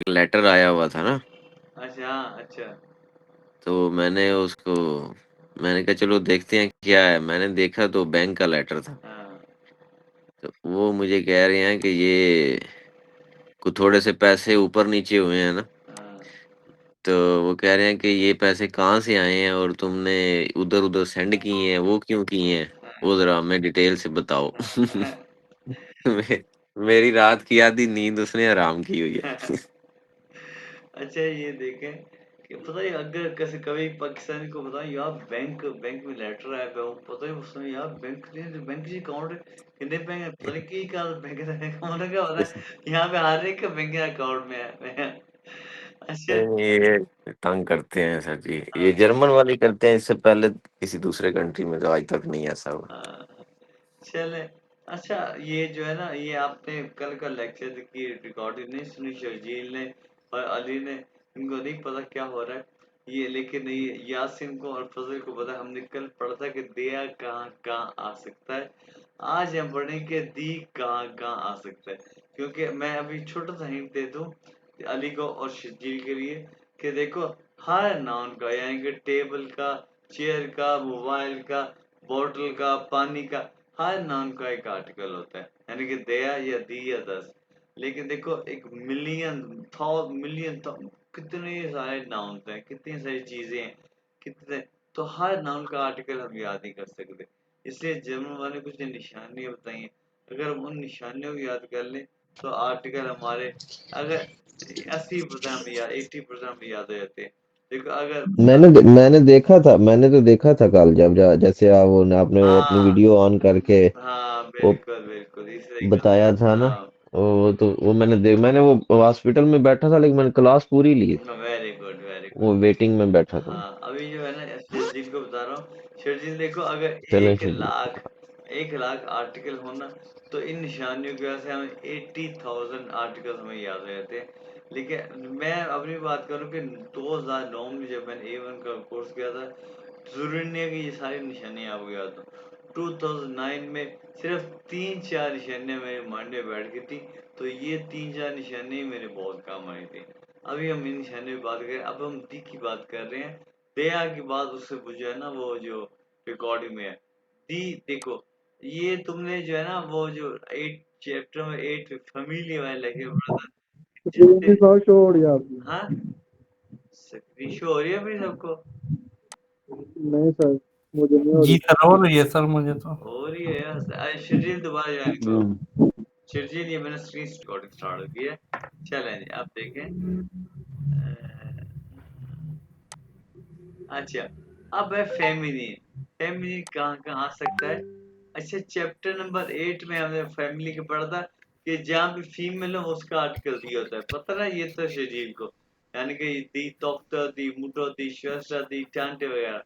Letter आया हुआ था ना, अच्छा, अच्छा। तो मैंने कहा चलो देखते हैं क्या है। मैंने देखा तो बैंक का लेटर था। हाँ, तो वो मुझे कह रहे हैं कि ये थोड़े से पैसे ऊपर नीचे हुए हैं ना, हाँ। तो वो कह रहे हैं कि ये पैसे कहाँ से आए हैं और तुमने उधर-उधर सेंड किए हैं, वो क्यों किए हैं? वो ज़रा हमें डिटेल से बताओ। हाँ। मे मेरी रात की आधी नींद उसने हराम की हुई है। अच्छा ये देखें कि पता है अगर कैसे कभी पाकिस्तानी को बताओ यार बैंक बैंक में लेटर आया था पता है उस समय यार बैंक जी अकाउंट कितने बैंक है पता नहीं की का बैंक अकाउंट क्या होता है यहाँ पे हर एक का बैंक अकाउंट में है अच्छा ये तंग करते हैं सर जी। ये हाँ जर्मन वाले करते हैं, इससे पहले किसी दूसरे कंट्री में तो आज तक नहीं ऐसा हुआ। हाँ चले अच्छा ये जो है ना ये आपने कल का लेक्चर की रिकॉर्डिंग नहीं सुनी शर्जील ने और अली ने इनको नहीं पता क्या हो रहा है ये लेकिन ये यासिन को और फजल को पता हमने कल पढ़ा था कि दिया कहाँ कहाँ आ सकता है आज हम पढ़ेंगे दी कहाँ कहाँ आ सकता है क्योंकि मैं अभी छोटा सा हिंट दे दूं अली को और शर्जील के लिए कि देखो हर नाउन का यानी कि टेबल का चेयर का मोबाइल का बोतल का पानी का हर नाउन का एक आर्टिकल होता है यानी कि दया या दी या दस लेकिन देखो एक मिलियन मिलियन कितने सारे नाउन हैं कितनी सारी चीजें हैं कितने तो हर नाउन का आर्टिकल हम याद नहीं कर सकते इसलिए जर्मन वाले कुछ निशानियां बताई हैं अगर हम उन निशानियों को याद कर लें तो आर्टिकल हमारे अगर 80% हमें याद 80% हमें याद हो जाते हैं देखो अगर मैंने तो देखा था कल जब जैसे आपने वो अपनी हाँ वीडियो ऑन करके हाँ वो बिल्कुल बिल्कुल इस तरीके से बताया था ना। हाँ वो मैंने वो हॉस्पिटल में बैठा था, लेकिन मैंने क्लास पूरी ली थी। वेरी गुड वेरी वो गुड वेटिंग में बैठा था। हाँ अभी जो है ना शेरजील को बता रहा हूँ शेरजील देखो अगर चलें एक जी। लाख 1 लाख आर्टिकल होना तो इन निशानियों की वजह से हमें 80,000 आर्टिकल हमें याद हो जाते हैं लेकिन मैं अपनी बात करूँ कि 2009 में जब मैंने A1 का कोर्स किया था जरूरी नहीं है कि ये सारी निशानियाँ आपको याद हो 2009 में सिर्फ 3-4 निशानियाँ मेरे माइंड में बैठ गई थी तो ये 3-4 निशानियाँ मेरे बहुत काम आई थी अभी हम इन निशानियों की बात करें अब हम दी की बात कर रहे हैं दया की बात उससे जो है ना वो जो रिकॉर्डिंग में है दी देखो ये तुमने जो है ना वो जो 8 चैप्टर में 8 फैमिली वाले लगे पड़ा था जिससे शो हो रही है आपकी। हाँ स्क्रीन शो हो रही है भाई सबको नहीं सर, मुझे नहीं हो जी रही। सर हो रही है सर मुझे तो। हो रही है यार शेड्यूल दोबारा ज्वाइन करो हम्म। शिरजी ये मैंने स्क्रीन रिकॉर्डिंग स्टार्ट हो गई है चलें जी आप देखें अच्छा अब है फेमिनिन फेमिनिन कहाँ कहाँ आ सकता है अच्छा चैप्टर नंबर 8 में हमने फैमिली के पढ़ा था कि जहाँ भी फीमेल हो उसका आर्टिकल दिया होता है पता ना ये तो शरीर को यानी कि दी तोख्ता दी मुटो दी श्वस्ता दी टांटे वगैरह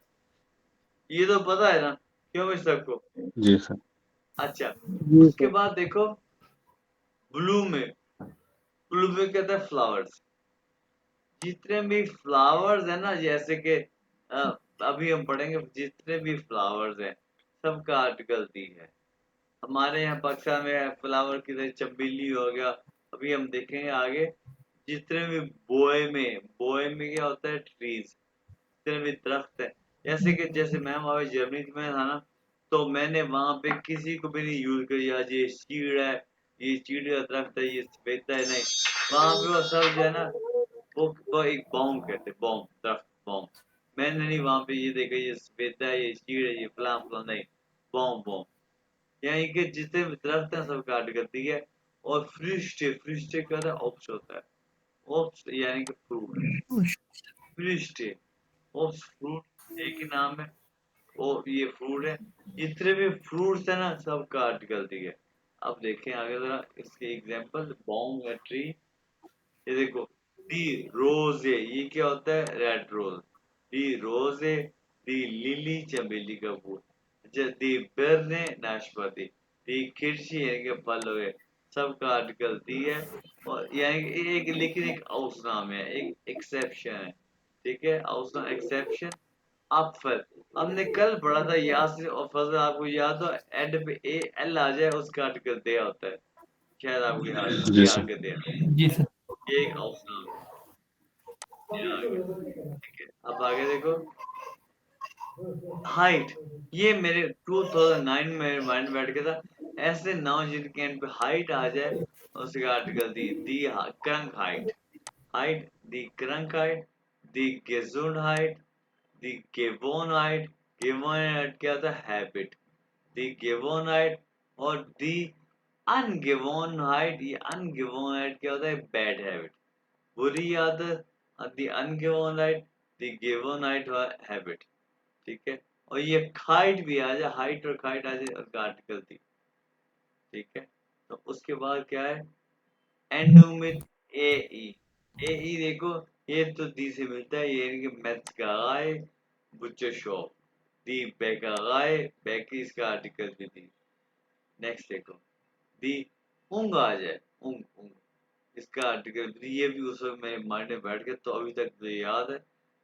ये तो पता है ना क्यों इस सबको जी सर। अच्छा जी उसके सर। बाद देखो ब्लू में कहता है फ्लावर्स जितने भी फ्लावर्स है ना जैसे कि अभी हम पढ़ेंगे जितने भी फ्लावर्स हैं सबका आर्टिकल दी है हमारे यहाँ पाकिस्तान में फ्लावर की तरह चमेली हो गया अभी हम देखेंगे आगे जितने भी बोए में क्या होता है ट्रीज जितने भी दरख्त है जैसे मैम अभी जर्मनी में था ना तो मैंने वहां पे किसी को भी नहीं यूज किया ये चीड़ है ये चीड़ का दरख्त है ये सफेदा है नहीं वहां पे वो सब जो है ना वो एक बॉम्ब कहते हैं बॉम्ब दरख्त बॉम्ब मैंने नहीं वहां पे ये देखा ये सफेदा है ये चीड़ है ये फलां फलां नहीं बॉम्ब बॉम्ब यानी कि जितने भी दरख्त हैं सब काट कर दी है और फ्रिस्टे क्या होता है ऑप्स होता है ऑप्स यानी कि फ्रूट फ्रिस्टे ऑप्स फ्रूट एक ही नाम है और ये फ्रूट है जितने भी फ्रूट्स है ना सब काट कर दी है अब देखें आगे जरा इसके एग्जांपल बॉम्ब या ट्री ये देखो दी रोज है ये क्या होता है रेड रोज दी रोज है दी लिली चमेली का फूल अच्छा दी बिरने नाशपाती दी खिरची यानी कि फल हो गए सबका आर्टिकल दी है और यानी कि एक लेकिन एक आउस नाम है एक एक्सेप्शन है ठीक है आउस नाम एक्सेप्शन अफल हमने कल पढ़ा था यासिर और फजल आपको याद हो एंड पे ए एल आ जाए उसका आर्टिकल दिया होता है शायद आपको याद हो जी ये सर। आगे दिया जी सर। ये एक ऑप्शन ये आ गया, ठीक है। अब आगे देखो हाइट, ये मेरे 2009 में मेरे माइंड में बैठ गया था, ऐसे नाउन जिनके एंड पे हाइट आ जाए उसका आर्टिकल दी क्रंक हाइट, हाइट दी क्रंक हाइट, दी गेजुंड हाइट, दी गेवोनाइट, गेवोनाइट क्या होता है हैबिट, दी गेवोनाइट और दी अनगिवोनाइट, ये अनगिवोनाइट क्या होता है बैड हैबिट, बुरी आदत, दी अनगिवोनाइट, दी गिवोनाइट हैबिट, ठीक है। और ये खाइट भी आ जाए, हाइट और खाइट आ जाए उसका आर्टिकल थी, ठीक है। तो उसके बाद क्या है एंडोमिट ए ई, ए ई देखो ये तो दी से मिलता है, ये इनके मैथ्स का आए बुच्चर शॉप, दी बेकागाए बेकी इसका आर्टिकल भी दी। नेक्स्ट देखो दी ऊंग आ जाए, ऊंग ऊंग इसका आर्टिकल भी, ये भी उस वक्त मेरे माइंड में बैठ गया तो अभी तक मुझे याद है।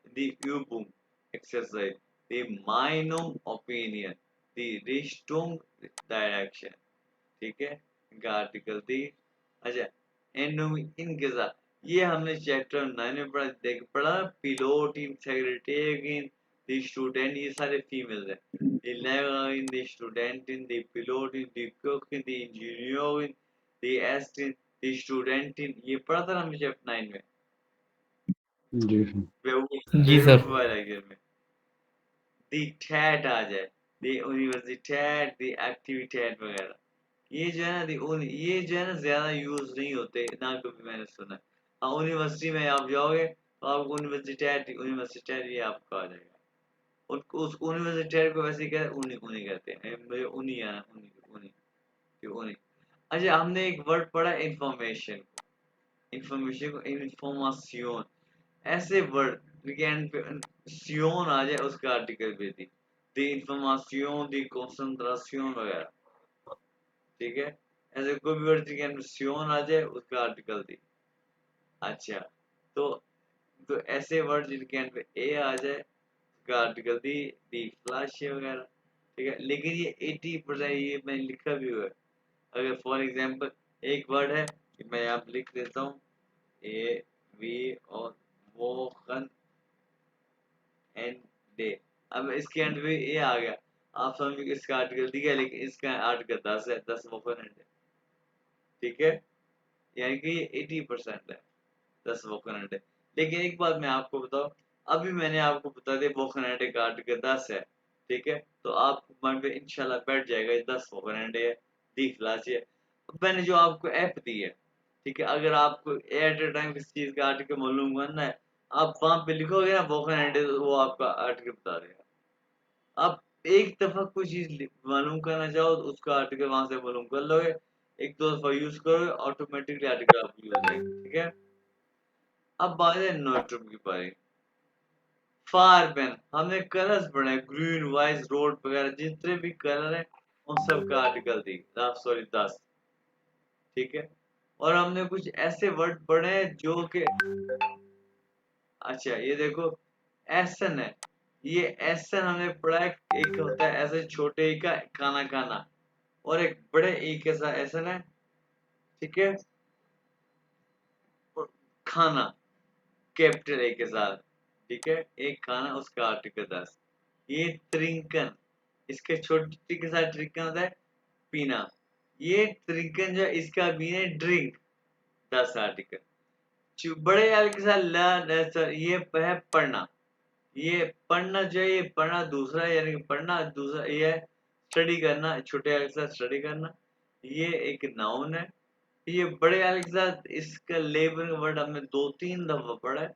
दी यूबुंग एक्सरसाइज, दी माइनुम ओपिनियन, दी रिस्टुंग डायरेक्शन, ठीक है। इनका आर्टिकल दी। अच्छा एंडोम इनके साथ ये हमने चैप्टर 9 में पढ़ा pilot in secretary in the student, ये सारे फीमेल है, the labour in the student in the pilot in the cook in the engineer in the एस्ट इन द स्टूडेंट इन, ये पढ़ा था ना हमने चैप्टर 9 में जी जी सर। वाला में। द ठैट आ जाए, द यूनिवर्सिटैट, द एक्टिविटैट वगैरह, ये जो है ना ये जो है ना ज्यादा यूज नहीं होते ना, कभी मैंने सुना है। हाँ यूनिवर्सिटी में आप जाओगे तो आपको यूनिवर्सिटैट ये आपको आ जाएगा, उनको उस यूनिवर्सिटैट को वैसे ही कहते उन्हीं उन्हीं कहते हैं, मुझे उन्हीं आना उन्हीं उन्हीं उन्हीं। अच्छा हमने एक वर्ड पढ़ा इंफॉर्मेशन, इंफॉर्मेशन को इंफॉर्मेशन, ऐसे वर्ड वीकेंड पे सियोन आ जाए उसका आर्टिकल भी थी, दी इंफॉर्मेशन दी कंसंट्रेशन वगैरह, ठीक है। ऐसे कोई भी वर्ड वीकेंड सियोन आ जाए उसका आर्टिकल थी। अच्छा तो ऐसे वर्ड जिनके एंड पे ए आ जाए उसका आर्टिकल दी फ्लैश वगैरह, ठीक है। लेकिन ये 80% ये मैं लिखा भी हुआ है, अगर फॉर एग्जांपल एक वर्ड है मैं यहाँ पे लिख देता हूँ ए वी और वोकन एंड डे, अब इसके एंड पे ए आ गया, आप समझ इसका आर्टिकल दिया लेकिन इसका आर्टिकल 10 है, 10 वोकन एंड है, ठीक है। यानी कि ये 80% है, 10 वोकन एंड है। लेकिन एक बात मैं आपको बताऊं, अभी मैंने आपको बता दिया वोकन एंड का आर्टिकल 10 है, ठीक है। तो आपको मन पे इंशाल्लाह बैठ जाएगा ये 10 वोकन एंड है, दी क्लास है। मैंने जो आपको ऐप दी है, ठीक है, अगर आपको एट ए टाइम किसी चीज का आर्टिकल मालूम करना है, आप वहां पे लिखोगे ना वोकन एंड, वो आपका आर्टिकल बता देगा। आप एक दफा कोई चीज मालूम करना चाहो तो उसका आर्टिकल वहां से मालूम कर लोगे, एक दो दफा यूज करोगे ऑटोमेटिकली आर्टिकल आपको यूज हो जाएगा, ठीक है। अब बात है नोटम की बारी, फार पेन हमने कलर्स पढ़े ग्रीन वाइट रोड वगैरह जितने भी कलर है उन सब का आर्टिकल दी, सॉरी 10, ठीक है। और हमने कुछ ऐसे वर्ड पढ़े हैं जो कि अच्छा ये देखो एसन है, ये एसन हमने पढ़ा है, एक होता है ऐसे छोटे ई का खाना खाना, और एक बड़े ई के साथ एसन है, ठीक है, और खाना कैपिटल ए के साथ, ठीक है, एक खाना उसका आर्टिकल 10। ये त्रिंकन, इसके छोटे टी के साथ त्रिंकन होता है पीना, ये त्रिंकन जो है इसका भी है ड्रिंक, 10 आर्टिकल। बड़े एल के साथ ये है पढ़ना, ये पढ़ना जो है ये पढ़ना दूसरा है, यानी कि पढ़ना दूसरा ये है स्टडी करना, छोटे एल के साथ स्टडी करना, ये एक नाउन है। ये बड़े एल के साथ इसका लेबर वर्ड हमने 2-3 दफा पढ़ा है,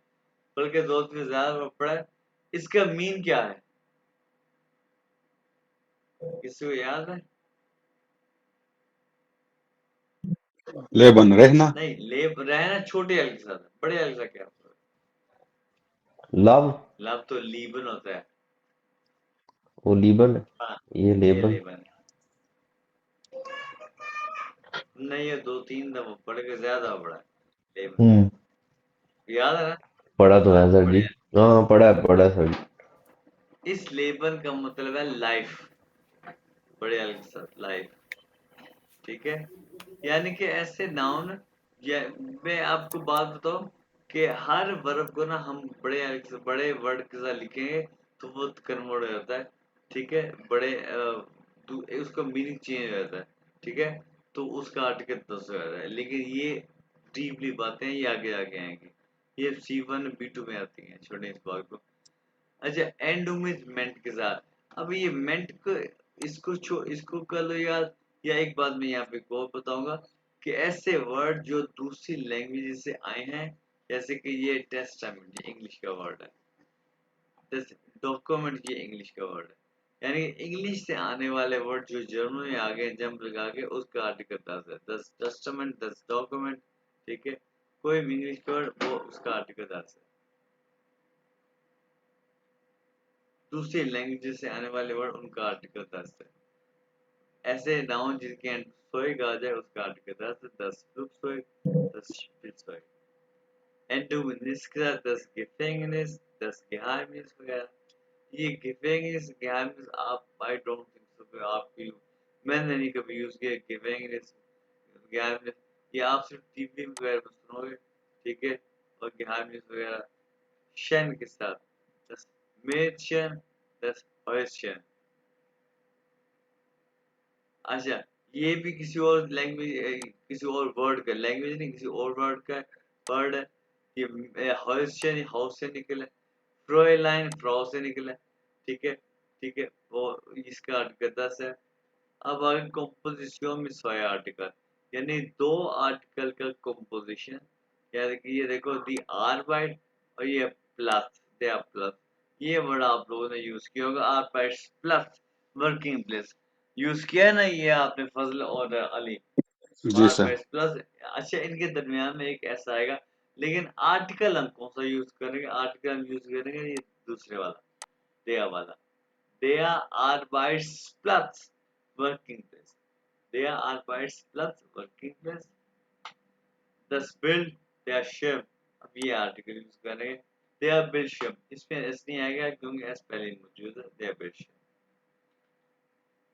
बल्कि 2 से ज्यादा दफा पढ़ा है। इसका मीन क्या है किसी को याद है? लेबन रहना। नहीं लेब रहना छोटे एल के साथ है, बड़े एल के साथ क्या होता लव। है? लव तो लीबन होता है, वो लीबन है, हाँ ये ये लेबन। लेबन नहीं, ये 2-3 दफा पढ़ के ज्यादा पढ़ा है लेबन, हम्म, याद है ना? पढ़ा तो है हाँ सर जी। बढ़िया। हाँ पढ़ा है सर जी। इस लेबन का मतलब है लाइफ, बड़े एल के साथ लाइफ, ठीक है। यानी कि ऐसे नाउन या मैं आपको बात बताऊं कि हर वर्ब को ना हम बड़े वर्ड के साथ लिखेंगे तो वो कन्वर्ट हो जाता है, ठीक है, उसका मीनिंग चेंज हो जाता है, ठीक है, तो उसका आर्टिकल 10 हो जाता है। लेकिन ये डीपली बातें ये आगे आगे आएंगी, ये C1 B2 में आती हैं, छोड़े इस बात को। अच्छा, एंड में मेंट के साथ, अब ये मेंट को इसको कर लो याद, या एक बात मैं यहाँ पे को बताऊंगा कि ऐसे वर्ड जो दूसरी लैंग्वेज से आए हैं, जैसे कि ये टेस्टामेंट, ये इंग्लिश का वर्ड है, डॉक्यूमेंट ये इंग्लिश का वर्ड है, यानी इंग्लिश से आने वाले वर्ड जो जर्मन में आ गए जंप लगा के, उसका आर्टिकल 10 है, 10 टेस्टामेंट, 10 डॉक्यूमेंट, ठीक है, कोई भी इंग्लिश वर्ड वो उसका आर्टिकल 10 है। दूसरी लैंग्वेज से आने वाले वर्ड उनका आर्टिकल 10 है। ऐसे नाउन जिनके एंड सोएग आ जाए उसका आर्टिकल 10 है, 10 फ्लुगसोएग, 10 स्पिलसोएग। एंडोमिनिस के साथ 10 गेफेंगनिस, 10 गेहाइमिस वगैरह। ये गेफेंगनिस गेहाइमिस आप आई डोंट थिंक सो कि आपकी मैंने नहीं कभी यूज किया गेफेंगनिस गेहाइमिस, ये आप सिर्फ टीवी वगैरह में सुनोगे, ठीक है, और गेहाइमिस वगैरह। शन के साथ 10 मेडशन, 10 हॉयशन। अच्छा, ये भी किसी और लैंग्वेज, किसी और वर्ड का, लैंग्वेज नहीं, किसी और वर्ड का वर्ड है। ये हाउस से निकला, फ्रोइलाइन फ्रॉ से निकला, ठीक है, ठीक है, वो इसका आर्टिकल 10 है। अब आगे कंपोजिशन में 100 आर्टिकल, यानी 2 आर्टिकल का कंपोजिशन, यानी कि ये देखो दी आर बाइट और ये प्लस, दे आर प्लस, ये वर्ड आप लोगों ने यूज किया होगा, आर बाइट प्लस वर्किंग प्लेस यूज किया है ना, ये आपने फजल और अली, जी आर सर। बाइट प्लस। अच्छा, इनके दरमियान में एक ऐसा आएगा, लेकिन आर्टिकल हम कौन सा यूज करेंगे, आर्टिकल हम यूज करेंगे ये दूसरे वाला, दया वाला, दया are bytes plus working place, दया are bytes plus working place, दस बिल्ड, दया शिप। अब ये आर्टिकल यूज करेंगे, दया बिल्ड शिप, इसमें एस नहीं आएगा क्योंकि एस पहले ही मौजूद है, दया बिल्ड शिप।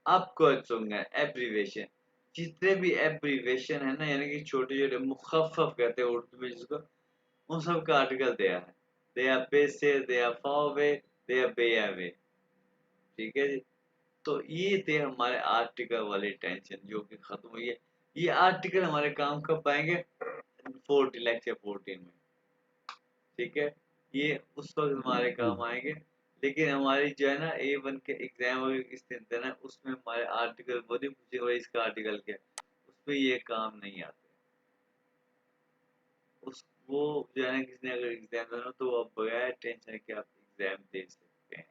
अब क्वेश्चन है एब्रीवेशन, जितने भी एब्रीवेशन है ना, यानी कि छोटे छोटे मुखफ़फ़ कहते हैं उर्दू में जिसको, उन सब का आर्टिकल दिया है, दिया पे से, दिया फावे, दिया बेयावे, ठीक है जी। तो ये थे हमारे आर्टिकल वाली टेंशन जो कि खत्म हुई है। ये आर्टिकल हमारे काम कब आएंगे, 14 लेक्चर 14 में, ठीक है, ये उस वक्त हमारे काम आएंगे। लेकिन हमारी जो है ना A1 के एग्जाम अगर इस दिन देना, उसमें हमारे आर्टिकल वो नहीं पूछेगा इसका आर्टिकल क्या है, उसमें ये काम नहीं आते। उस वो जो है ना, किसी ने अगर एग्जाम देना तो आप बगैर टेंशन के आप एग्जाम दे सकते हैं,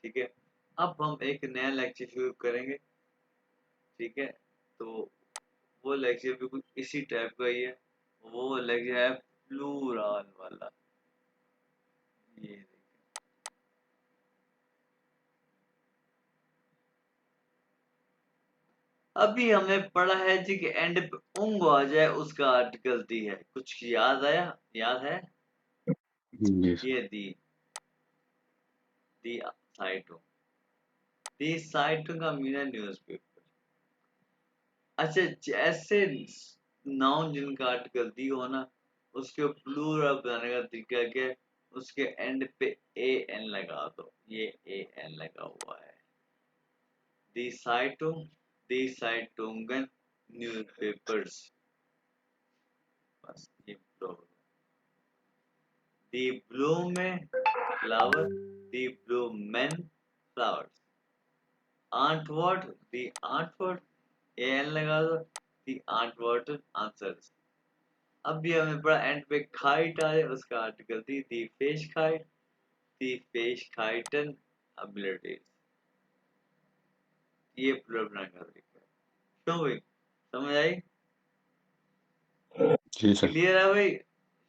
ठीक है। अब हम एक नया लेक्चर शुरू करेंगे, ठीक है, तो वो लेक्चर बिल्कुल इसी टाइप का ही है, वो लेक्चर है प्लूरल वाला, ये देखिए। अभी हमने पढ़ा है जी कि एंड पे उंग आ जाए उसका आर्टिकल दी है, कुछ याद आया, याद है, जी सर। ये दी साइटों, दी साइटों का मीना न्यूज़पेपर। अच्छा, जैसे नाउन जिनका आर्टिकल दी हो ना, उसके प्लूरल बनाने का तरीका क्या है, उसके एंड पे ए एन लगा दो, ये ए एन लगा हुआ है, दी साइटुंग, दी साइटुंगन न्यूज़पेपर्स, बस ये plural. The ब्लूमेन flower, the ब्लूमेन flowers. आंटवर्ड, the आंटवर्ड, A N लगा दो, दी आंटवर्ड आंसर्स। अब भी हमें पढ़ा एंड पे खाइट आए उसका आर्टिकल दी फिश खाइट, दी फिश खाइटन एबिलिटीज, ये प्लूरल बनाने का तरीका है। क्यों भाई, समझ आई, जी सर। क्लियर है भाई,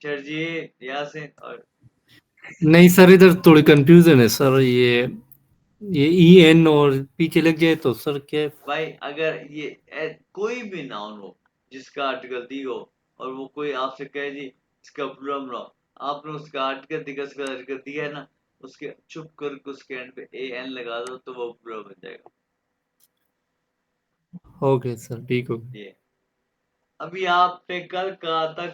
शर्जी यासिन और नहीं सर, इधर थोड़ी कंफ्यूजन है सर। ये ई एन और पीछे लग जाए तो सर क्या? भाई, अगर ये कोई भी नाउन हो जिसका आर्टिकल दी हो और वो कोई आपसे कहे जी इसका प्लूरल बनाओ, आपने उसका आर्टिकल दिखा, उसका आर्टिकल दिया है ना, उसके चुप करके उसके एंड पे ए एन लगा दो तो वो प्लूरल बन जाएगा। ओके सर, ठीक हो गया। ये अभी आपने कल कहा था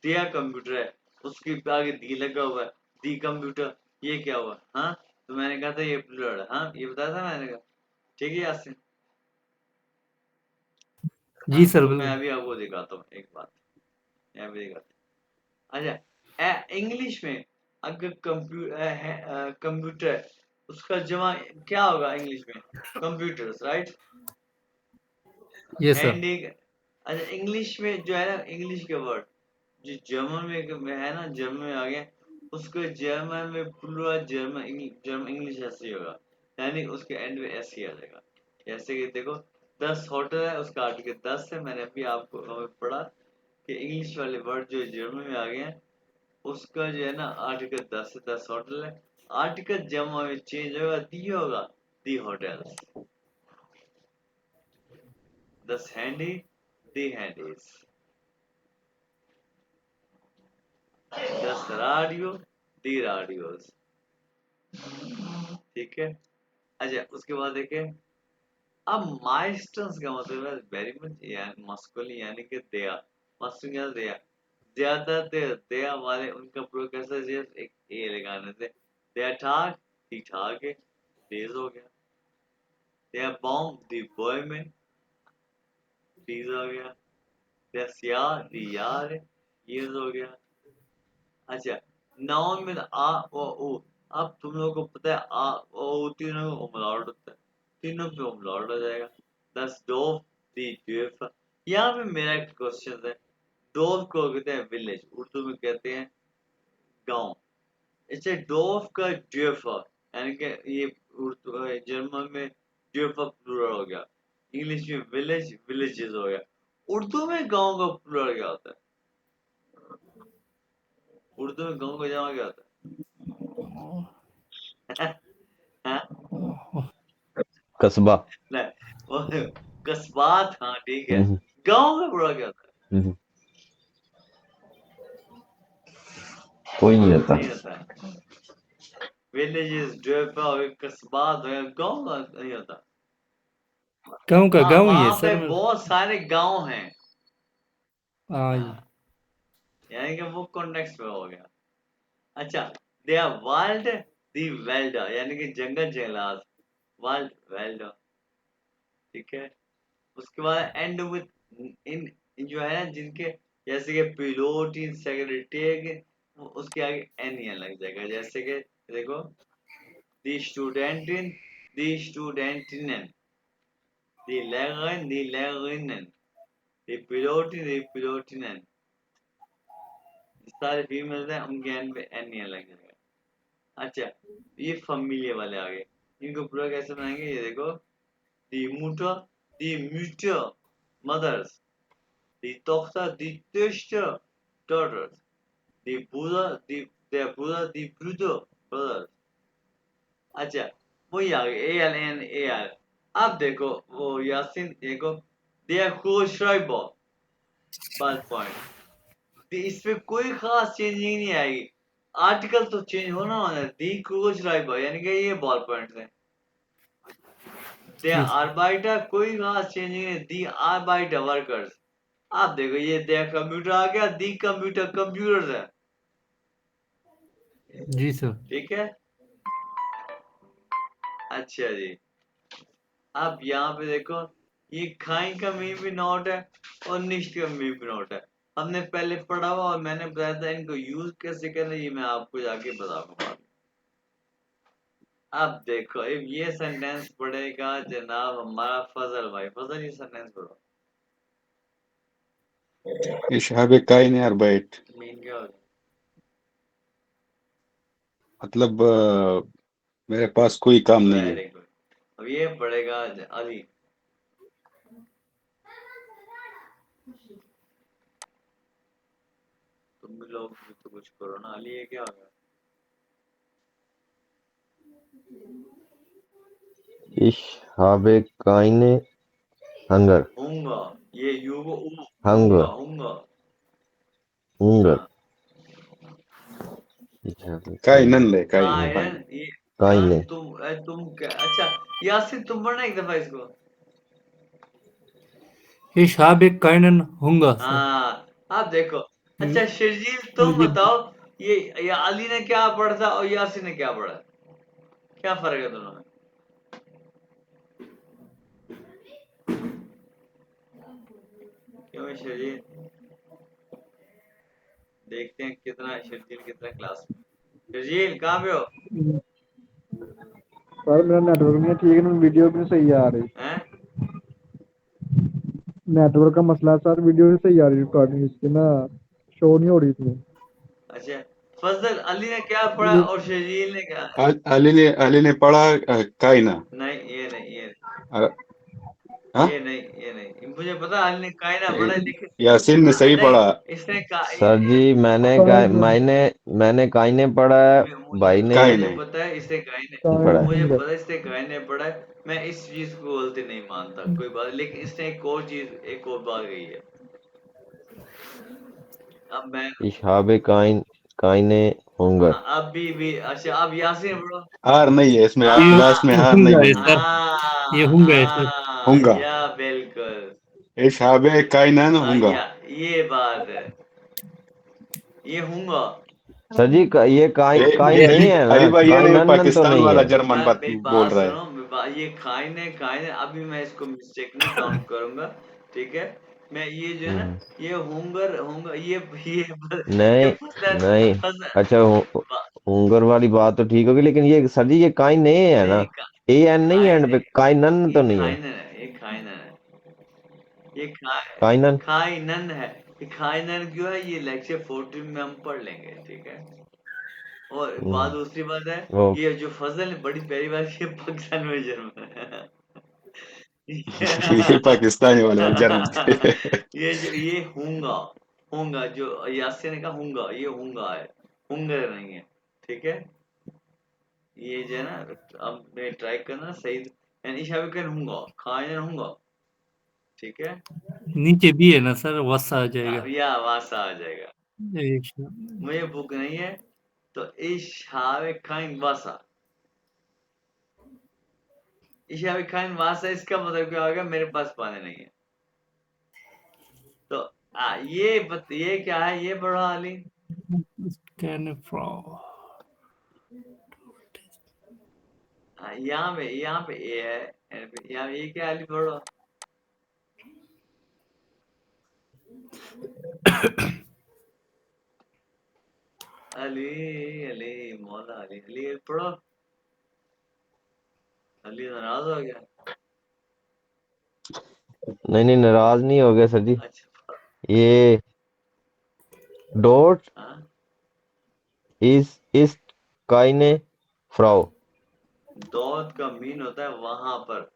दिया कंप्यूटर है, उसके आगे दी लगा हुआ है, दी कंप्यूटर, ये क्या हुआ? हाँ, तो मैंने कहा था ये प्लूरल है। हाँ, ये बताया था मैंने कहा, ठीक है यासिन? जी हाँ, सर, तो मैं बिल्कुल। अभी आपको दिखाता हूँ एक बात, मैं अभी दिखाता हूँ। अच्छा, इंग्लिश में अगर कंप्यूटर, उसका जमा क्या होगा इंग्लिश में? Computers, right? Yes sir. Handy. अच्छा, इंग्लिश में जो है ना, इंग्लिश के वर्ड जो जर्मन में है ना, जर्मन में आ गया, उसको जर्मन में पूरा जर्मन इंग्लिश ऐसे ही होगा, यानी उसके एंड में ऐसे ही आ जाएगा। जैसे कि देखो 10 होटल है, उसका आर्टिकल 10 है। मैंने अभी आपको पढ़ा कि इंग्लिश वाले वर्ड जो जर्मन में आ गए हैं, उसका जो है ना आर्टिकल 10 है, 10 होटल है। आर्टिकल जर्मन में चेंज होगा, दी होगा, दी होटल्स, 10 हैंडी, दी हैंडीज, 10 रेडियो, दी रेडियोस, ठीक है? अच्छा, उसके बाद देखें, अब माइस्टर्स का मतलब है वेरी मच मस्कुलिन, यानी कि दया, मस्कुलिन या दया, ज्यादातर दया वाले उनका प्रो कैसा है, एक ए लगाने से दया ठाक, ठीक ठाक है, तेज हो गया। दया बॉम्ब, दी बॉय में, तेज हो गया। दया यार, दी यार, ये हो गया। अच्छा, नाउन में आ ओ उ, अब तुम लोगों को पता है आ ओ उ तीनों में उमलाउट होता है, तीनों पे उमलाउट हो जाएगा। दस डोव, दी ड्यूफ। यहाँ पे मेरा एक क्वेश्चन है, डोव को कहते हैं विलेज, उर्दू में कहते हैं गांव। इसे डोव का ड्यूफ, यानी कि ये उर्दू जर्मन में ड्यूफ प्लूरल हो गया, इंग्लिश में विलेज, विलेजेस हो गया। उर्दू में गांव का प्लूरल क्या होता है? उर्दू में गांव का जमा क्या होता है? हाँ? कस्बा। नहीं, वो कस्बात, हाँ ठीक है। हम्म, गांव का बुरा क्या होता हम्म, कोई नहीं है? आता। नहीं होता है। विलेजेस जो है, कस्बात है, गांव का नहीं होता। गाँव का हाँ, गाँव ही है वहां पे सर। बहुत सारे गांव हैं। हाँ जी। हाँ, यानी कि वो कॉन्टेक्स्ट में हो गया। अच्छा, they are wild, the wild, यानी कि जंगल जंगलात, वाइल्ड वेल्ड, ठीक है? उसके बाद एंड विद इन, जो है ना जिनके, जैसे कि पिलोट इन, सेक्रेटरी, उसके आगे एन लग जाएगा। जैसे कि देखो, दी student in, the स्टूडेंटिनन, the legend, दी लेगिनन, दी पिलोट इन, दी पिलोटिनन, सारे फीमेल्स हैं, उनके एंड पे एन लग जाएगा। अच्छा, ये फैमिली वाले आ गए, इनको पूरा कैसे बनाएंगे? ये देखो, दी मुटर, दी म्यूटर mother's, die Tochter, die Töchter, daughters, die Bruder, der Bruder, die Brüder, brothers। अच्छा, वही आ गए A L N A R. अब देखो वो यासिन, देखो दिया Kugelschreiber, बल पॉइंट, इसमें कोई खास चेंजिंग नहीं आएगी। आर्टिकल तो चेंज होना है, दी Kugelschreiber, यानी कि ये बॉल पॉइंट है। Der यस Arbeiter, कोई खास चेंजिंग नहीं, दी Arbeiter वर्कर्स। आप देखो ये दे कंप्यूटर आ गया, दी कंप्यूटर कंप्यूटर्स है, जी सर। ठीक है? अच्छा जी, अब यहाँ पे देखो, ये खाई का मीन भी नोट है और निश्च का मीन भी नोट है। हमने पहले पढ़ा हुआ और मैंने बताया था, इनको यूज कैसे करना ये मैं आपको जाके बताऊंगा बाद में। अब देखो, अब ये सेंटेंस पढ़ेगा जनाब हमारा फजल भाई। फजल, ये सेंटेंस पढ़ो, Ich habe keine Arbeit. Mean क्या होगा? मतलब मेरे पास कोई काम नहीं है। Very good. अब ये पढ़ेगा अली। तुम भी लोग भी तो कुछ करो ना अली, ये क्या होगा? Ich habe keine Hunger. हूंगा, ये यू को हूंगा, Hunger. हूंगा। Hunger. हाँ, Ich habe काइनन ले काइनन। कायन, ये हाँ, keine. तुम क्या? अच्छा यासिन, तुम पढ़ना एक दफा इसको। Ich habe keinen Hunger, sir. हाँ, आप देखो। अच्छा शर्जील और तुम ये बताओ, ये अली ने क्या पढ़ा था और यासीन ने क्या पढ़ा? क्या फर्क है दोनों में? क्यों शर्जील? देखते हैं कितना शर्जील कितना क्लास में। शर्जील कहाँ पे हो? सर मेरा नेटवर्क नहीं है ठीक है, वीडियो भी नहीं सही आ रही। हैं? नेटवर्क का मसला है सर, वीडियो नहीं सही आ रही, रिकॉर्डिंग इसकी ना शो नहीं हो रही इसमें। अच्छा फजल, अली ने क्या पढ़ा और शर्जील ने क्या? अली ने पढ़ा कायना। नहीं ये नहीं, हाँ? ये नहीं मुझे पता अली ने कायना पढ़ा लेकिन यासीन ने सही नहीं पढ़ा। इसने सर जी मैंने काइने पढ़ा है, भाई ने काई मुझे नहीं पता है इसने गायने पढ़ा है। मुझे पता है इसने गायने पढ़ा है। मैं इस चीज को गलती नहीं मानता, कोई बात, लेकिन इसने एक और चीज एक और बात गई है। अब मैं Ich habe keine Hunger. अभी भी अच्छा अब यासीन पढ़ो। हार नहीं है इसमें, ये लास्ट में हार नहीं हुंगा है नहीं है। सर, ये हुंगा है सर। होंगा। या बिल्कुल। इशाबे कायनान होंगा। या ये बात है, ये हूंगा। सर जी ये काइन ये नहीं है ना, अली भाई ये नहीं, काइनन तो पाकिस्तान नहीं वाला है। जर्मन बात मेरी बोल बात रहा है। सुनो, ये खाइन है अभी मैं इसको मिस्टेक नहीं काउंट करूंगा, ठीक है? मैं ये जो है ना, ये हुंगर हुंगर ये नहीं नहीं, अच्छा हुंगर वाली बात तो ठीक होगी, लेकिन ये सर जी ये काइन नहीं है ना, नहीं ए एन नहीं है एंड पे, काइनन ये तो नहीं है। खाइनन है, ये खाइनन है, ये काइनन खाइनन है। ये खाइनन क्यों है, ये लेक्चर 14 में हम पढ़ लेंगे, ठीक है? और बात दूसरी बात है, वो ये जो फजल है बड़ी पहली बार ये पाकिस्तान में जन्मा है। ये पाकिस्तानी वाला जर्मन। ये हूंगा, हूंगा जो यासिन ने कहा हूंगा, ये हूंगा है, हुंगर नहीं है, ठीक है? ये जो है ना, अब मैं ट्राई करना सही, यानी इशाबिकन हूंगा, खाइन हूंगा, ठीक है? नीचे भी है ना सर, वसा आ जाएगा। या वासा आ जाएगा। एक- मुझे भूख नहीं है तो इशाबिकन वासा, इशाबिकन वासा इसका मतलब क्या होगा, मेरे पास पानी नहीं है। तो ये क्या है, ये पढ़ो अली। Keine Frau. यहाँ पे ए है, यहाँ ये क्या अली पढ़ो। अली अली मौला अली अली पढ़ो। अली नाराज हो गया। नहीं नाराज नहीं हो गया सर जी। अच्छा ये डॉट हाँ? इस काइने फ्राउ। दौद का मीन होता है वहां पर,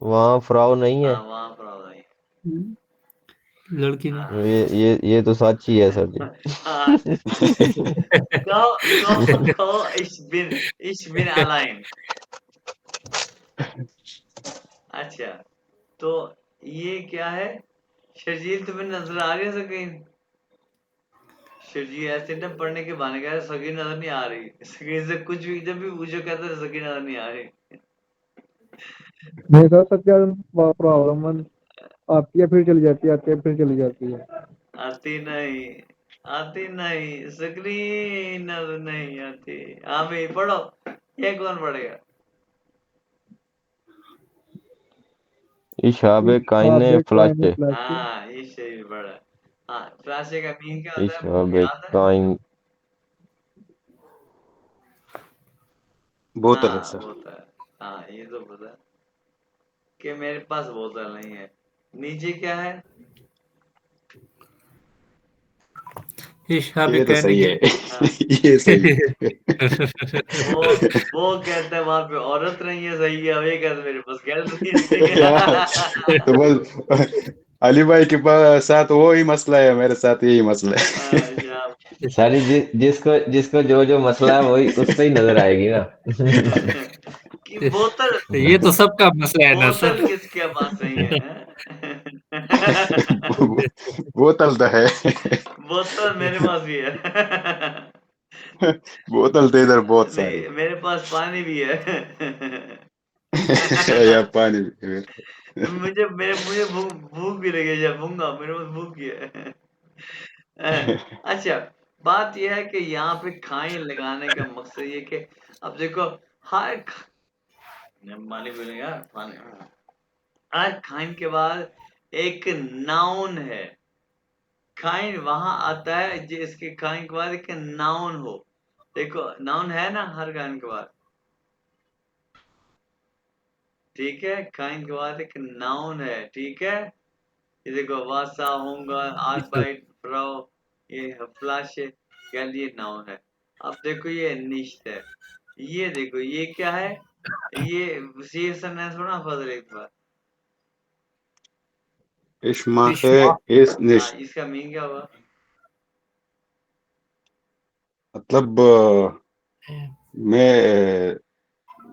वहाँ फ्राउ नहीं है। हाँ वहां पर आ रही लड़की ने हाँ। ये तो सच ही है सर जी। हाँ, कहो इश बिन अलाइन। अच्छा तो ये क्या है, शर्जील तुम्हें नजर आ रही है सकीन? शर्जील ऐसे ना पढ़ने के बहाने कह रहा है, सकीन नजर नहीं आ रही, सकीन से कुछ भी जब भी पूछो कहते हैं सकीन नजर नहीं आ रही। नहीं सर सत्या प्रॉब्लम आती है फिर चली जाती है, आती है फिर चली जाती है। आती नहीं, आती नहीं, स्क्रीन नजर नहीं आती। हाँ भाई पढ़ो, ये कौन पढ़ेगा? इशाबे काइने फ्लाचे। हाँ ये सही पढ़ा। हाँ फ्लाशे का मीन क्या होता है, इशाबे याद है? काइन बोतल है हाँ सर। होता है, हाँ ये तो पता है कि मेरे पास बोतल नहीं है। नीचे क्या है? Ich habe ये तो keine सही है। हाँ ये सही है। वो कहता है वहां पे औरत नहीं है, सही है। अब ये कहता है मेरे पास गैस नहीं यार, है। तो बस अली भाई के पास साथ वो ही मसला है, मेरे साथ यही मसला है। अच्छा, सारी जिसको जो मसला है वही उस पे ही नजर आएगी ना। कि बोतल ये तो सबका मसला है ना सर। बोतल किसके पास नहीं है, बोतल तो है। बोतल मेरे पास भी है। बोतल तो इधर बहुत सारी। नहीं मेरे पास पानी भी है। या पानी भी। मुझे भूख भी लगी है, भूंगा मेरे पास भूख ही है। अच्छा, बात यह है कि यहाँ पे खाई लगाने का मकसद ये कि अब देखो हर मालिक बोलेंगे यार हर खाइन के बाद एक नाउन है। खाइन वहां आता है जिसके खाइन के बाद एक नाउन हो। देखो नाउन है ना हर खाइन के बाद, ठीक है, खाइन के बाद एक नाउन है, ठीक है। ये देखो वासा होगा जी सर। आर्बाइट फ्राउ, ये फ्लाशे गैल, ये नाउन है। अब देखो ये निश्त है, ये देखो ये क्या है, ये सीएसएन ने सुना फजल एक बार। Ich mache इश्मा es हाँ, nicht. इसका मीनिंग क्या हुआ? मतलब मैं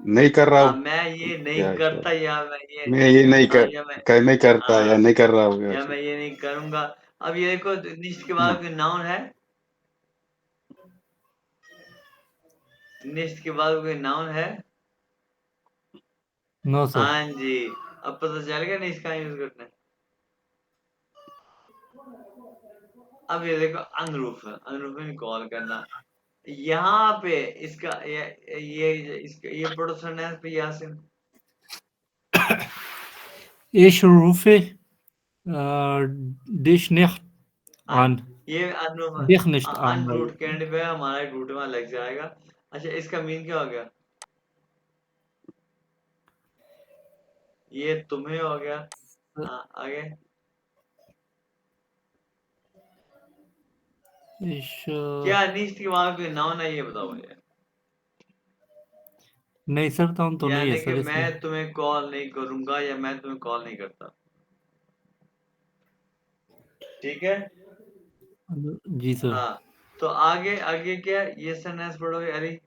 नहीं कर रहा हाँ, हूँ, मैं ये नहीं क्या करता शायद या मैं ये मैं ये नहीं हाँ, नहीं करता या हाँ, नहीं कर रहा हूँ, या ऐसे। मैं ये नहीं करूंगा। अब ये देखो निश्त के बाद कोई नाउन है, निश्त के बाद कोई नाउन है। No sir. हाँ जी, अब पता चल गया निश्त का यूज करना है। अब ये देखो अनरूफ में कॉल करना, यहाँ पे इसका ये प्रोडक्शन है पे Yasin. Ich rufe dich nicht हाँ, an. ये Dich nicht an. अनरूट कहने पे हमारा रूट में लग जाएगा। अच्छा, इसका मीन क्या हो गया? ये तुम्हें हो गया। हाँ, आगे Ich क्या निश्त के बाद कोई नाउन है, ये बताओ मुझे। नहीं सर, टाउन तो नहीं है यानी कि सर इसमें। मैं तुम्हें कॉल नहीं करूंगा या मैं तुम्हें कॉल नहीं करता, ठीक है। जी सर। हाँ, तो आगे आगे क्या ये सेंटेंस पढ़ोगे अली?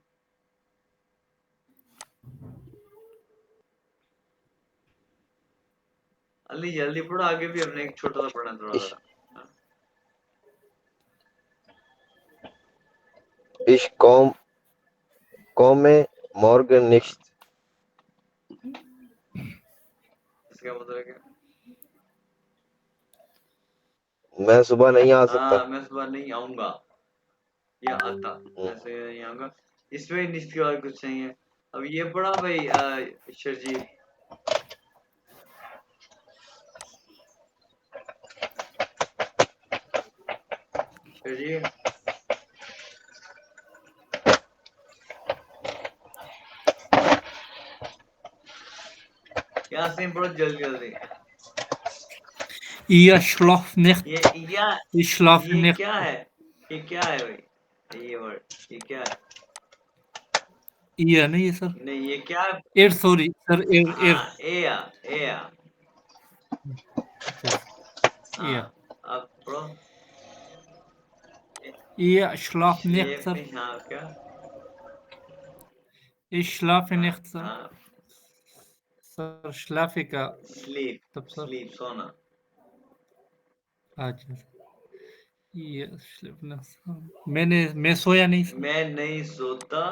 अली जल्दी पढ़ो, आगे भी हमने एक छोटा सा पढ़ना थोड़ा Ich, सा। ich komme morgen nicht. इसका मतलब क्या? मैं सुबह नहीं आ सकता। हाँ, मैं सुबह नहीं आऊंगा या आता, मैं सुबह नहीं आऊंगा। इसमें निश्चित के बाद कुछ नहीं है। अब ये पढ़ा भाई शर्जील, शर्जील यहाँ से पढ़ो जल्दी जल्दी। Ihr schlaft nicht. ये या Ich schlafe ये nicht. क्या है? ये क्या है भाई? ये वर्ड ये क्या है? Ihr नहीं है सर। नहीं, ये क्या है? सॉरी सर, हाँ, ए आ। Ihr. हाँ, अब पढ़ो। Ihr schlaft nicht ये सर। हाँ क्या? Ich schlafe हाँ, nicht सर। हाँ, सर schlafe का स्लीप, तब सर। स्लीप सोना। अच्छा। Ihr schläft nicht sir. मैं सोया नहीं सर। मैं नहीं सोता,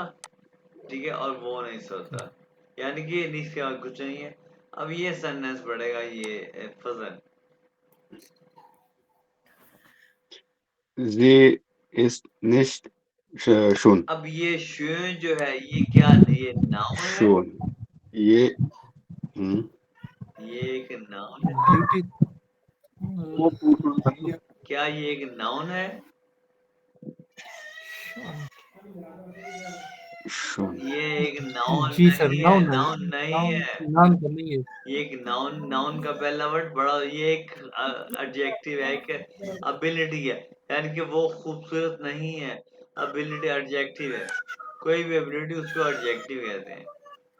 ठीक है, और वो नहीं सोता, यानी कि निश्चित के बाद कुछ नहीं है। अब ये सेंटेंस पड़ेगा ये फजल। Sie ist nicht schön. अब ये शून जो है ये क्या, ये नाउन है? Schön. ये ये एक नाउन है? ब्यूटी। क्या ये एक नाउन है? schön. ये एक नाउन जी सर, नहीं है, नाउन है। नाउन नहीं है। नाउन तो नहीं है। ये एक नाउन का पहला वर्ड बड़ा, ये एक एडजेक्टिव है, एक एबिलिटी है, यानी कि वो खूबसूरत नहीं है। एबिलिटी एडजेक्टिव है, कोई भी एबिलिटी उसको एडजेक्टिव कहते हैं,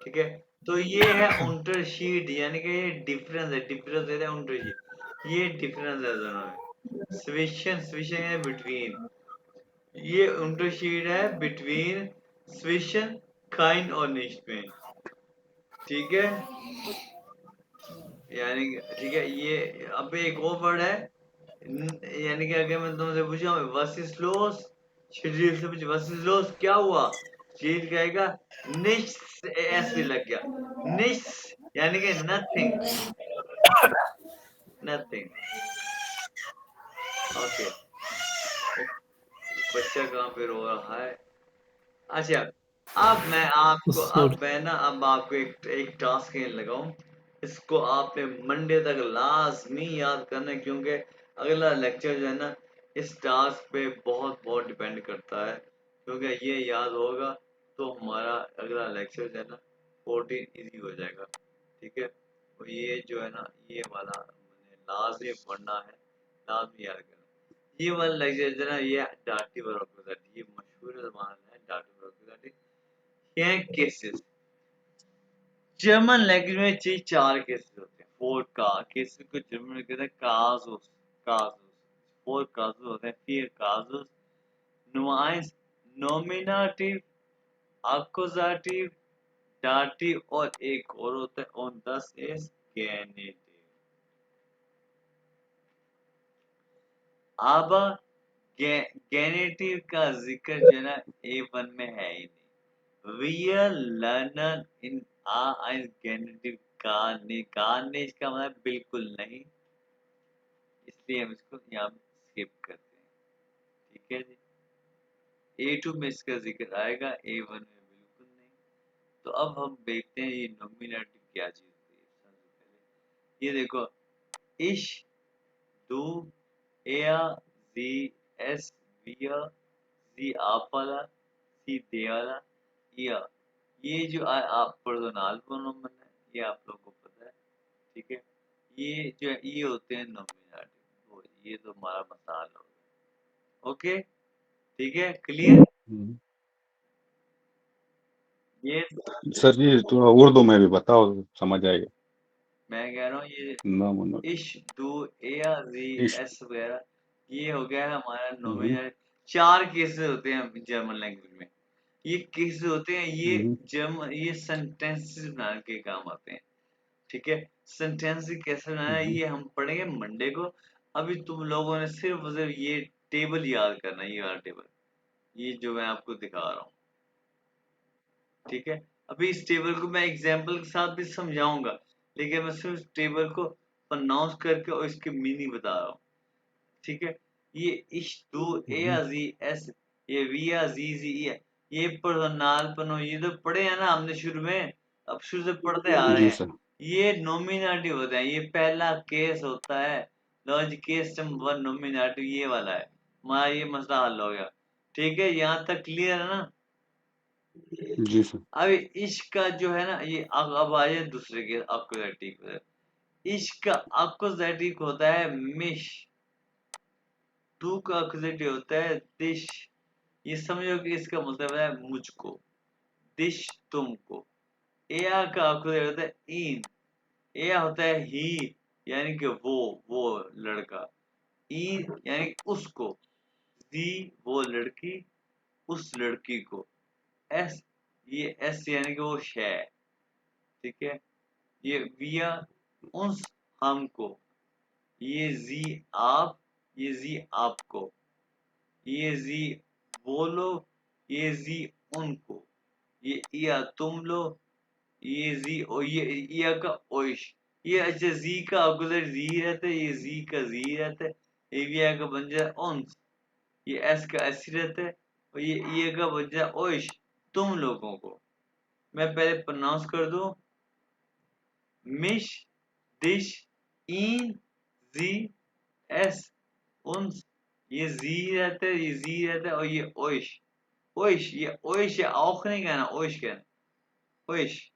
ठीक है। तो ये है unterschied, यानी कि ये डिफरेंस है, डिफरेंस है unterschied, ये डिफरेंस है दोनों में। स्विशन है बिटवीन, ये unterschied है बिटवीन स्विशन काइन और निश्ट में, ठीक है। यानी ठीक है, ये अब एक और वर्ड है, यानी कि अगर मैं तुमसे पूछा व्हाट इज लॉस, शरीर से पूछे व्हाट इज लॉस, क्या हुआ, शरीर कहेगा निश्ट, एस भी लग गया, निश्ट यानी कि नथिंग, नथिंग। ओके, बच्चा कहाँ पे रो रहा है? अच्छा, अब मैं आपको एक टास्क लगाऊं, इसको आपने मंडे तक लाजमी याद करना है, क्योंकि अगला लेक्चर जो है ना इस टास्क पे बहुत डिपेंड करता है, क्योंकि ये याद होगा तो हमारा अगला लेक्चर जो है ना 14 इजी हो जाएगा। ठीक है, तो ये जो है ना ये वाला लाजमी पढ़ना है, लाजमी याद करना। ये वाला लेक्चर जो है ना ये डाटी वर्क, ये मशहूर जबान है डाटी वर्क। ये हैं केसेस। जर्मन लैंग्वेज में 4 केसेस होते हैं। 4 का केसेस को जर्मन में कहते हैं काजुस। काजुस 4 काजुस होते हैं। 4 काजुस नुमाइंस, नॉमिनेटिव, अक्यूजेटिव, डाटिव और एक और होता है और 10 इज गेनेटिव। अब गेनेटिव का जिक्र जो है ना A1 में है ही नहीं। रियल लर्नर इन गेनेटिव कार्नेज का मतलब बिल्कुल नहीं, इसलिए हम इसको यहाँ स्किप करते हैं। ठीक है जी, A2 में इसका जिक्र आएगा, A1 में बिल्कुल नहीं। तो अब हम देखते हैं ये नॉमिनेटिव क्या चीज होती है। सबसे पहले ये देखो, इश, दू, एया, जी, एस, विया, जी आप वाला, सी दे वाला, या ये जो आप पर्सोनल प्रोनोमन है ये आप लोगों को पता है। ठीक है, ये जो है ये होते हैं नॉमिनेटिव। तो ये तो हमारा मसाल हो गया। ओके, ठीक है, क्लियर। ये सर जी तो उर्दू में भी बताओ, समझ आएगा। मैं कह रहा हूँ ये ना मुन्ना इश, दू, एया, जी, इश एस वगैरह ये हो गया है हमारा हम्म, नॉमिनेटिव। 4 केसेस होते हैं जर्मन लैंग्वेज में। ये केसेस होते हैं, ये सेंटेंसेस बनाने के काम आते हैं। ठीक है, सेंटेंस कैसे बनाना है ये हम पढ़ेंगे मंडे को। अभी तुम लोगों ने सिर्फ ये टेबल याद करना है, ये वाला टेबल, ये जो मैं आपको दिखा रहा हूँ। ठीक है, अभी इस टेबल को मैं एग्जांपल के साथ भी समझाऊंगा, लेकिन मैं सिर्फ टेबल को प्रोनाउंस करके और इसके मीनिंग बता रहा हूँ। ठीक है, ये इश, दू, ए, जी, एस, ये विया, जी, ये पर्सोनल प्रोनाउन ये तो पढ़े हैं ना हमने शुरू में, अब शुरू से पढ़ते आ रहे जी हैं। सर। ये नॉमिनेटिव होता है, ये पहला केस होता है। लो जी, केस नंबर 1 नॉमिनेटिव ये वाला है, हमारा ये मसला हल हो गया। ठीक है, यहाँ तक क्लियर है ना। जी सर। अब इश्क का जो है ना ये अब आ जाए दूसरे के अक्यूजेटिव। इश्क का अक्यूजेटिव होता है मिश, टू का अक्यूजेटिव होता है दिश। ये समझो कि इसका मतलब है मुझको, दिश तुमको। एया का अक्यूजेटिव होता है इन, एया होता है ही यानी कि वो लड़का, इन यानी कि उसको, जी वो लड़की, उस लड़की को, एस ये एस यानी कि वो शय। ठीक है, ये विया उस हमको, ये जी आप, ये जी आपको, ये जी वो लोग, ये जी उनको, ये या तुम लोग, ये जी और ये या का ओइश। ये अच्छा जी का अगुजर जी रहता है, ये जी का जी रहता है, ये विया का बन जाए उन्स, ये एस का एस रहता है और ये का बन जाए ओइश तुम लोगों को। मैं पहले प्रोनाउंस कर दूं, मिश, दिश, इन, जी, एस, उन्स, ये जी रहता है, ये जी रहता है और ये ओइश। ओइश ये ओइश है, औख नहीं कहना, ओइश कहना, ओइश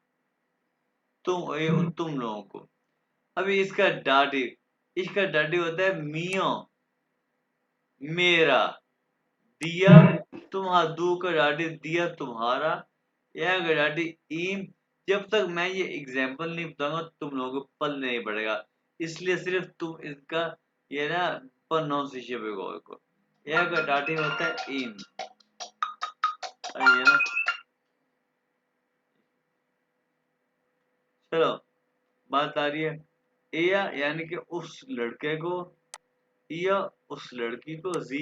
तुम लोगों को। अभी इसका दाटिव होता है मियों, मेरा, दिया तुम्हारा, दू का दाटिव दिया तुम्हारा, या का दाटिव ईम। जब तक मैं ये एग्जाम्पल नहीं बताऊंगा तुम लोगों को पल नहीं पड़ेगा, इसलिए सिर्फ तुम इसका ये ना प्रोनाउंसिएशन पे गौर करो। या का दाटिव होता है ईम, ये ना चलो बात आ रही है। एया यानी कि उस लड़के को, या उस लड़की को, जी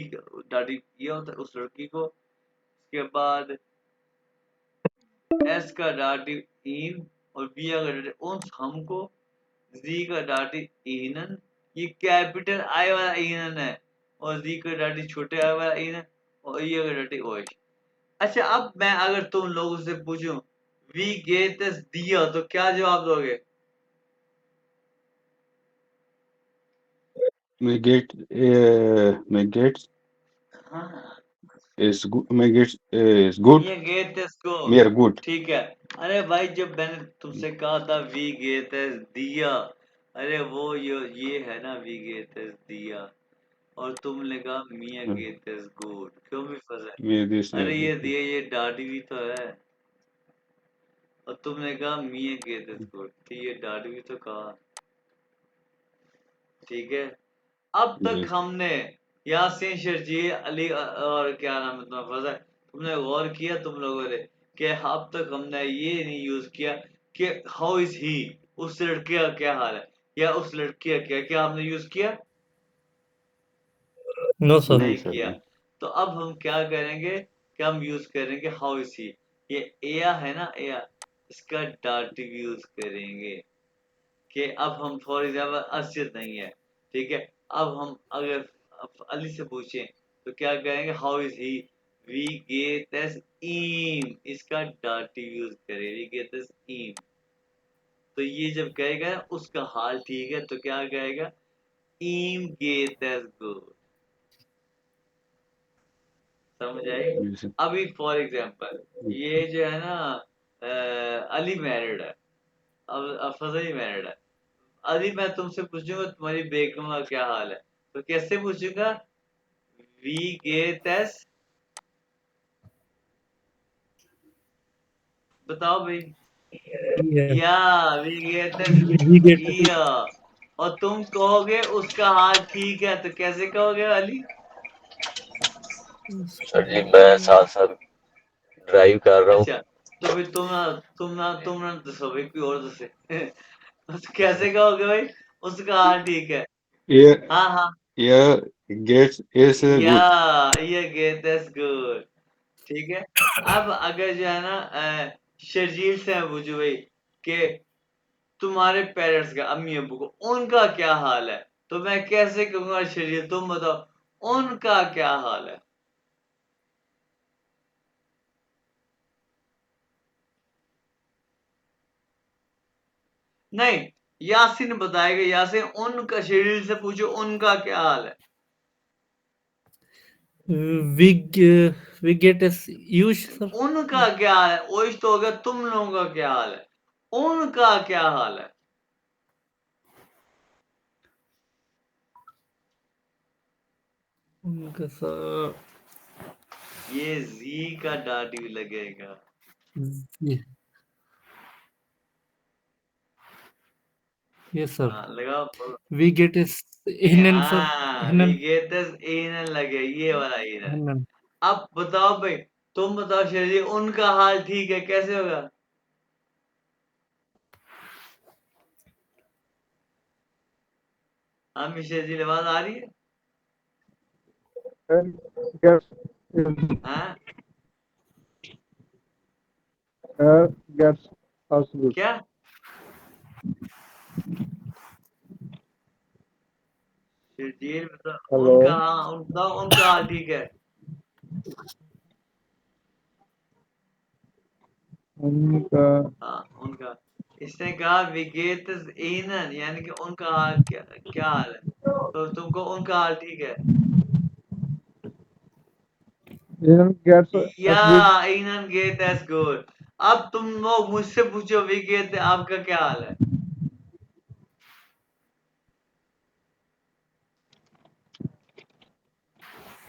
दादी या होता है उस लड़की को। उसके बाद एस का दादी इन और बिया का दादी उन्स हमको, जी का डाटी ईनन, ये कैपिटल आई वाला ईनन है और जी का डाटी छोटे आई वाला ईनन और ये का डाटी ओएश। अच्छा, अब मैं अगर तुम लोगों से पूछूं वी गेट अस दिया तो क्या जवाब दोगे? my gate हाँ, is good. My gate is good. ये गेट अस को We are good. ठीक है। अरे भाई, जब मैंने तुमसे कहा था वी गेट अस दिया, अरे वो ये है ना वी गेट अस दिया, और तुमने कहा मिया गेट अस गुड, क्यों भी फंसा? We this अरे ये दिया, ये डाडी भी तो है, और तुमने कहा मिया गेट अस गुड, तो ये डाडी भी तो कहा। ठीक है, अब तक yes. हमने यासीन शर्जी अली और क्या नाम है तुम्हारा फजल, तुमने गौर किया तुम लोगों ने कि अब तक हमने ये नहीं यूज किया कि हाउ इज ही, उस लड़के का क्या हाल है, या उस लड़की का क्या हमने यूज किया? No sir. नहीं नहीं सर, किया। नहीं। तो अब हम क्या करेंगे कि हम यूज करेंगे हाउ इज ही, ये एया है ना, एया, इसका डाटिव यूज करेंगे कि अब हम फॉर एग्जाम्पल असजिद नहीं है, ठीक है, अब हम अगर अली से पूछें तो क्या कहेंगे, how is he, we get us him, इसका डाटिव यूज करें, वी गेट अस ईम। तो ये जब कहेगा उसका हाल ठीक है तो क्या कहेगा, ईम गेट अस गुड। समझ आई? Yes, sir. अभी फॉर एग्जाम्पल ये जो है ना, अली मैरिड है, अब फजल मैरिड है, अभी मैं तुमसे पूछूंगा तुम्हारी बेगम का क्या हाल है, तो कैसे पूछूंगा, वी गेट एस, बताओ भाई, या we get yes we get या, और तुम कहोगे उसका हाल ठीक है, तो कैसे कहोगे अली? सर जी मैं साथ साथ ड्राइव कर रहा हूँ। अच्छा, तो फिर तुम ना दसो भाई, कोई और दसे तो कैसे कहोगे भाई उसका हाल ठीक है? Yeah, हाँ हाँ, yeah, gate is या good. ये गेट एस गुड, ठीक है। अब अगर जो है ना शर्जील से मैं पूछूं भाई कि तुम्हारे पेरेंट्स का, अम्मी अब्बू को, उनका क्या हाल है, तो मैं कैसे कहूंगा शर्जील तुम बताओ उनका क्या हाल है? नहीं, यासीन बताएगा, यासीन उनका, शर्जील से पूछो उनका क्या हाल है। We we get yes use sir. उनका क्या हाल है, ओइश तो होगा तुम लोगों का क्या हाल है, उनका क्या हाल है? उनका सर ये जी का डाटी लगेगा। Yes sir. हाँ लगाओ। वी गेट एस हिनन सर। हाँ, हिनन विगेतस ईनन लगे, ये वाला ईनन। हिनन अब बताओ भाई, तुम बताओ शरीर, उनका हाल ठीक है, कैसे होगा? हाँ मिश्र जी, आवाज आ रही है? and gets हाँ gets us good. क्या? शरीर बताओ Hello. उनका, हाँ बताओ उनका हाल ठीक है। उनका हाँ उनका, इसने कहा विगेतस ईनन, यानी कि उनका हाल क्या, क्या हाल है, तो तुमको उनका हाल ठीक है, gets या us good. ईनन गेट गुड। अब तुम लोग मुझसे पूछो विगेत आपका क्या हाल है?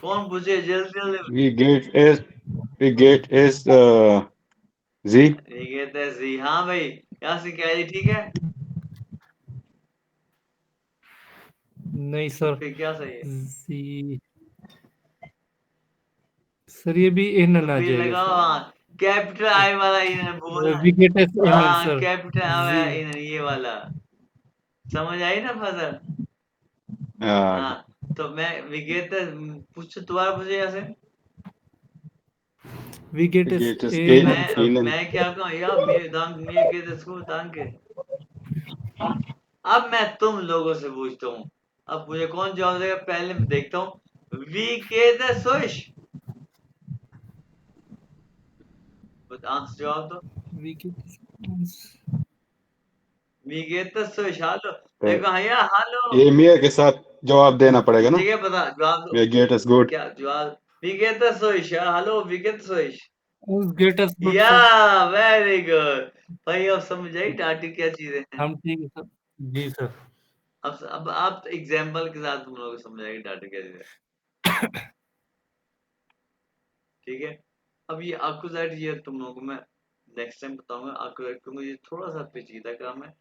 कौन पूछे, जल्दी जल्दी। We get is Z. विगेत जी, हाँ भाई, यहाँ से क्या है जी, ठीक है, नहीं सर। फिर क्या सही है? जी सर, ये भी हिनन तो आ फिर जाएगा लगाओ, सर। हाँ कैपिटल आई वाला इन्हें बोलना, वी गेट एस हिनन हाँ सर। कैपिटल आई जी वाला इन्हें, ये वाला, समझ आई ना फसल? हाँ, तो मैं विगेत पूछो, दोबारा पूछो यहाँ से। We get We as get is हिनन सर। Anan. मैं क्या कहूँ यार, मेरे दाम, मेरे के दस को दाम के। अब मैं तुम लोगों से पूछता हूँ, अब मुझे कौन जवाब देगा पहले मैं देखता हूँ। वीके द सोश, आंसर जवाब दो। वीके द सोश, हालो तो देखो भैया, हालो ये मिया के साथ जवाब देना पड़ेगा ना। ठीक है, बता जवाब दो ये गेट इज गुड। क्या जवाब। वीके द सोश, हालो वीके द सोश। गेट अस गुड या सर। वेरी गुड भाई, अब समझ आई डाटी क्या चीजें हैं। हम ठीक है सर। जी सर। अब आप एग्जाम्पल के साथ तुम लोगों को समझ आएगी डाटी क्या चीजें हैं। ठीक है, अब ये अक्यूजेट ये तुम लोगों को मैं नेक्स्ट टाइम बताऊंगा। अक्यूजेट को मुझे थोड़ा सा पेचीदा काम है।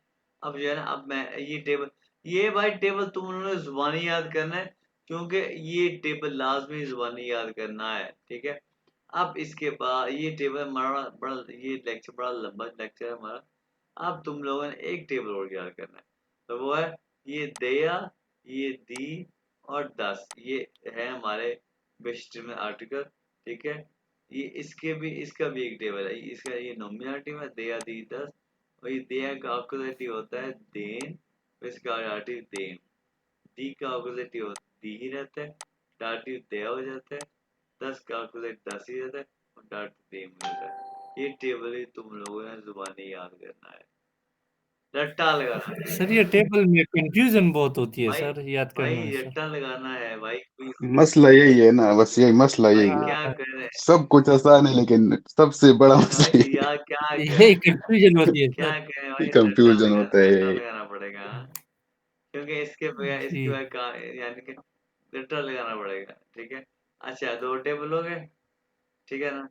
अब जो है ना, अब मैं ये टेबल, ये भाई टेबल तुम लोगों ने जुबानी याद करना है, क्योंकि ये टेबल लाजमी जुबानी याद करना है। ठीक है, अब इसके बाद ये टेबल हमारा बड़ा, ये लेक्चर बड़ा लंबा लेक्चर है हमारा। अब तुम लोगों ने एक टेबल और याद करना है, तो वो है ये दया, ये दी और 10, ये है हमारे बेस्ट में आर्टिकल। ठीक है, ये इसका भी एक टेबल है, इसका ये नॉमिनेटिव है दया दी 10, और ये दया का ऑक्यूजेटिव होता है देन, तो इसका ऑक्यूजेटिव देन। दी का ऑक्यूजेटिव दी ही रहता है, डाटिव दया हो जाता है, 10 का ऑक्यूजेट 10 ही रहता है, और डाटिव देम हो जाता है। ये टेबल ही तुम लोगों ने जुबानी याद करना है, रट्टा लगाना है सर ये टेबल में कंफ्यूजन बहुत होती है भाई। सर याद भाई करने में सर। रट्टा लगाना है भाई, कोई मसला यही है ना, बस यही मसला भाई यही है। क्या हाँ, करे सब कुछ आसान है लेकिन सबसे बड़ा मसला भाई, यही यार क्या यही करे, कंफ्यूजन होती है क्या सर। करें है। भाई, कंफ्यूजन होता रट्टा है। लगाना पड़ेगा हाँ? क्योंकि इसके बगैर, जी इसके बगैर यानी कि रट्टा लगाना पड़ेगा। ठीक है, अच्छा 2 टेबल हो गए, ठीक है ना।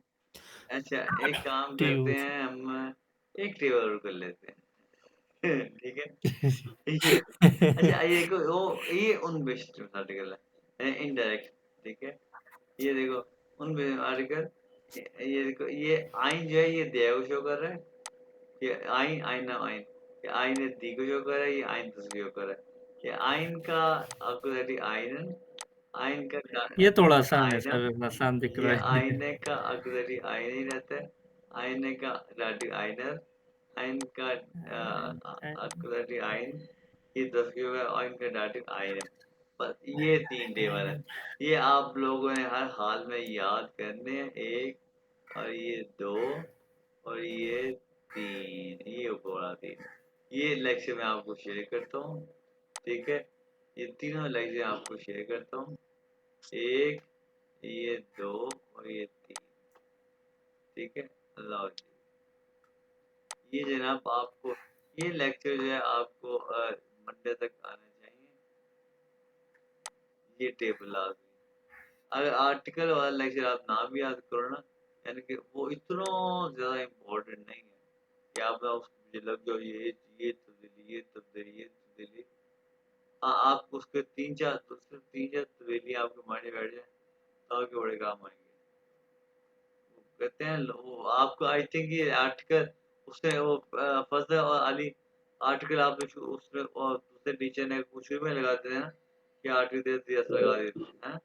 अच्छा एक काम करते टीयू हैं हम, एक टेबल और कर लेते हैं। ठीक है, ये अच्छा ये देखो, वो ये उन बेस्ट आर्टिकल है इनडायरेक्ट। ठीक है, ये देखो उन आर्टिकल, ये देखो ये आइन जो है ये दया को शो कर रहा है, ये आइन आइना आइन, ये आइन है दी को शो कर रहा है, ये आइन दस को शो कर रहा है। ये आइन का ऑक्यूजेटिव आइनन, आइन का ये थोड़ा आसान है आइनम, सर, आसान दिख ये रहा है। आईने का ऑक्यूजेटिव आइन ही रहता है, आईने का डाटिव आइनर, आइन का ऑक्यूजेटिव आइन, ये 10 के हुए, आइन का डाटिव आइन है। बस ये 3 टेबल है, ये आप लोगों ने हर हाल में याद करने हैं। एक, और ये 2, और ये 3, ये ऊपर वाला 3, ये लेक्चर मैं आपको शेयर करता हूँ। ठीक है, ये तीनों लेक्चर आपको शेयर करता हूँ, एक, ये 2 और ये 3। ठीक है, अल्लाह हाफ़िज़। ये जनाब आपको, ये लेक्चर जो है आपको मंडे तक आने चाहिए, ये टेबल लाजमी। अगर आर्टिकल वाला लेक्चर आप ना भी याद करो ना, यानी कि वो इतना ज़्यादा इम्पोर्टेंट नहीं है कि आप ना मुझे लग जाओ ये तब्दीली, ये तब्दीली, ये तब्दीली। आप उसके 3-4 दूसरे 3-4 तब्दीली आपके माइंड में बैठ जाए, तो आपके बड़े काम आएंगे। कहते हैं वो आपको, आई थिंक ये आर्टिकल उसने वो फजल और अली आर्टिकल आपने उसने और दूसरे टीचर ने कुछ में लगाते थे ना, कि आर्टिकल दे दिया लगा देते हैं।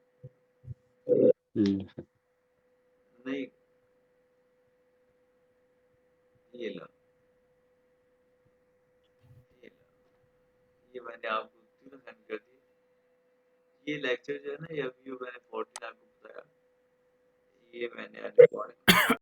नहीं, ये लो, ये लो, ये मैंने आपको तीनों सेंड कर दिए। ये लेक्चर जो है ना, ये अभी मैंने 14 आपको बताया, ये मैंने रिकॉर्ड